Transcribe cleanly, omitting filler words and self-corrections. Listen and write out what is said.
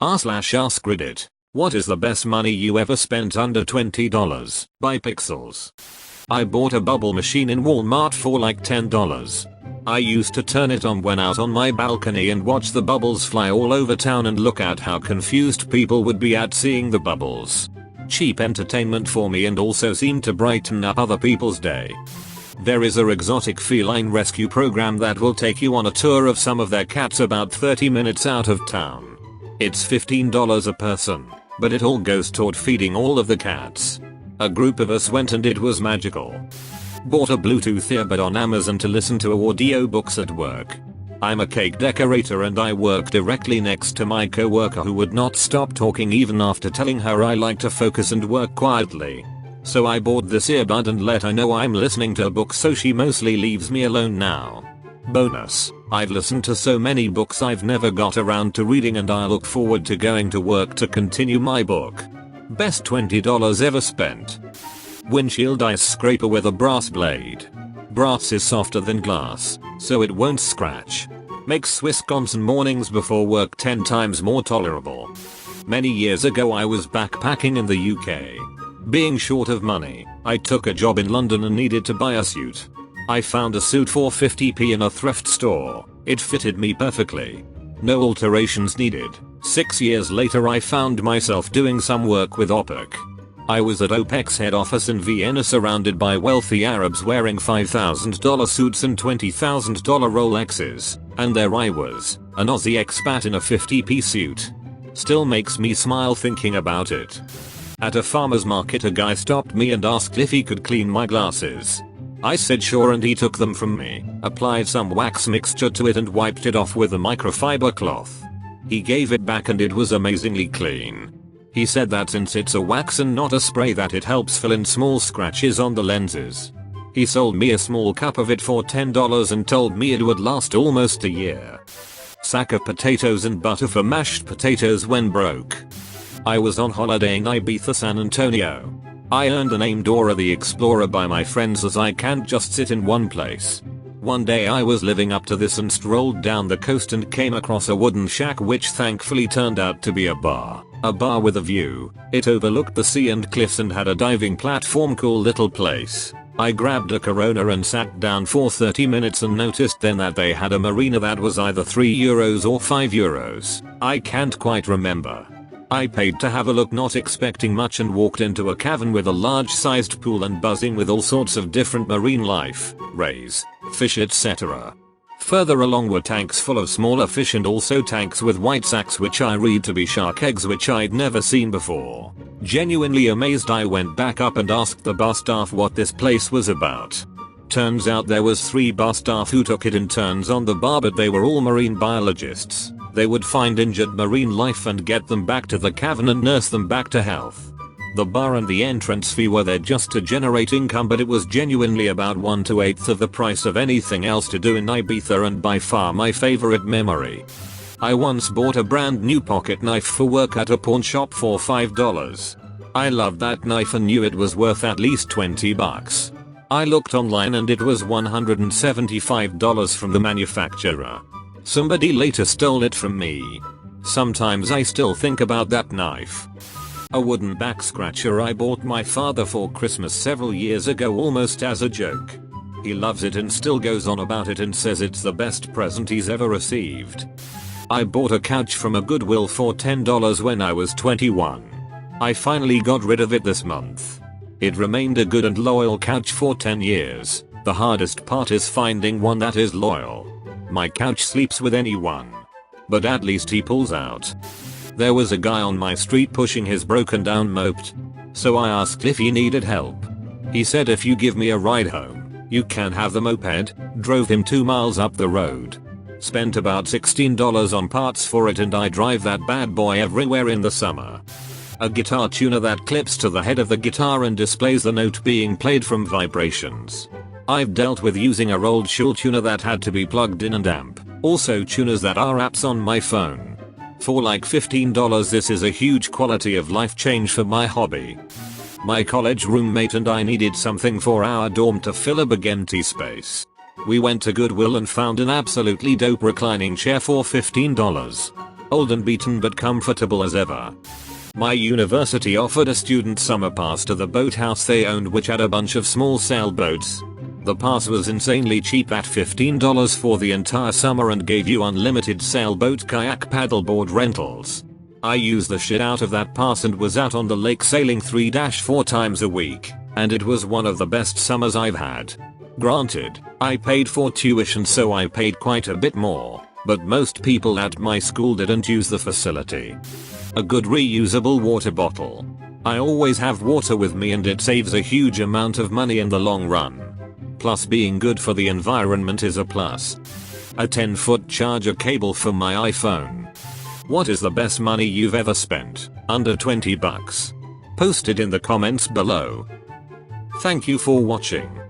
r/AskReddit. What is the best money you ever spent under $20? By Pixels. I bought a bubble machine in Walmart for like $10. I used to turn it on when out on my balcony and watch the bubbles fly all over town and look at how confused people would be at seeing the bubbles. Cheap entertainment for me and also seemed to brighten up other people's day. There is a exotic feline rescue program that will take you on a tour of some of their cats about 30 minutes out of town. It's $15 a person, but it all goes toward feeding all of the cats. A group of us went and it was magical. Bought a Bluetooth earbud on Amazon to listen to audiobooks at work. I'm a cake decorator and I work directly next to my coworker who would not stop talking even after telling her I like to focus and work quietly. So I bought this earbud and let her know I'm listening to a book, so she mostly leaves me alone now. Bonus, I've listened to so many books I've never got around to reading and I look forward to going to work to continue my book. Best $20 ever spent. Windshield ice scraper with a brass blade. Brass is softer than glass, so it won't scratch. Makes Wisconsin mornings before work 10 times more tolerable. Many years ago I was backpacking in the UK. Being short of money, I took a job in London and needed to buy a suit. I found a suit for 50p in a thrift store. It fitted me perfectly. No alterations needed. 6 years later I found myself doing some work with OPEC. I was at OPEC's head office in Vienna surrounded by wealthy Arabs wearing $5,000 suits and $20,000 Rolexes, and there I was, an Aussie expat in a 50p suit. Still makes me smile thinking about it. At a farmer's market a guy stopped me and asked if he could clean my glasses. I said sure and he took them from me, applied some wax mixture to it and wiped it off with a microfiber cloth. He gave it back and it was amazingly clean. He said that since it's a wax and not a spray that it helps fill in small scratches on the lenses. He sold me a small cup of it for $10 and told me it would last almost a year. Sack of potatoes and butter for mashed potatoes when broke. I was on holiday in Ibiza, San Antonio. I earned the name Dora the Explorer by my friends as I can't just sit in one place. One day I was living up to this and strolled down the coast and came across a wooden shack which thankfully turned out to be a bar. A bar with a view. It overlooked the sea and cliffs and had a diving platform. Cool little place. I grabbed a Corona and sat down for 30 minutes and noticed then that they had a marina that was either €3 or €5. I can't quite remember. I paid to have a look, not expecting much, and walked into a cavern with a large sized pool and buzzing with all sorts of different marine life, rays, fish, etc. Further along were tanks full of smaller fish and also tanks with white sacks which I read to be shark eggs, which I'd never seen before. Genuinely amazed, I went back up and asked the bar staff what this place was about. Turns out there was 3 bar staff who took it in turns on the bar, but they were all marine biologists. They would find injured marine life and get them back to the cavern and nurse them back to health. The bar and the entrance fee were there just to generate income, but it was genuinely about 1 to 1/8 of the price of anything else to do in Ibiza and by far my favorite memory. I once bought a brand new pocket knife for work at a pawn shop for $5. I loved that knife and knew it was worth at least $20. I looked online and it was $175 from the manufacturer. Somebody later stole it from me. Sometimes I still think about that knife. A wooden back scratcher I bought my father for Christmas several years ago almost as a joke. He loves it and still goes on about it and says it's the best present he's ever received. I bought a couch from a Goodwill for $10 when I was 21. I finally got rid of it this month. It remained a good and loyal couch for 10 years. The hardest part is finding one that is loyal. My couch sleeps with anyone. But at least he pulls out. There was a guy on my street pushing his broken down moped. So I asked if he needed help. He said if you give me a ride home, you can have the moped. Drove him 2 miles up the road. Spent about $16 on parts for it and I drive that bad boy everywhere in the summer. A guitar tuner that clips to the head of the guitar and displays the note being played from vibrations. I've dealt with using a rolled shul tuner that had to be plugged in and amp. Also tuners that are apps on my phone. For like $15 this is a huge quality of life change for my hobby. My college roommate and I needed something for our dorm to fill a big empty space. We went to Goodwill and found an absolutely dope reclining chair for $15. Old and beaten but comfortable as ever. My university offered a student summer pass to the boathouse they owned, which had a bunch of small sailboats. The pass was insanely cheap at $15 for the entire summer and gave you unlimited sailboat, kayak, paddleboard rentals. I used the shit out of that pass and was out on the lake sailing 3-4 times a week, and it was one of the best summers I've had. Granted, I paid for tuition, so I paid quite a bit more, but most people at my school didn't use the facility. A good reusable water bottle. I always have water with me and it saves a huge amount of money in the long run. Plus, being good for the environment is a plus. A 10-foot charger cable for my iPhone. What is the best money you've ever spent? Under 20 bucks? Post it in the comments below. Thank you for watching.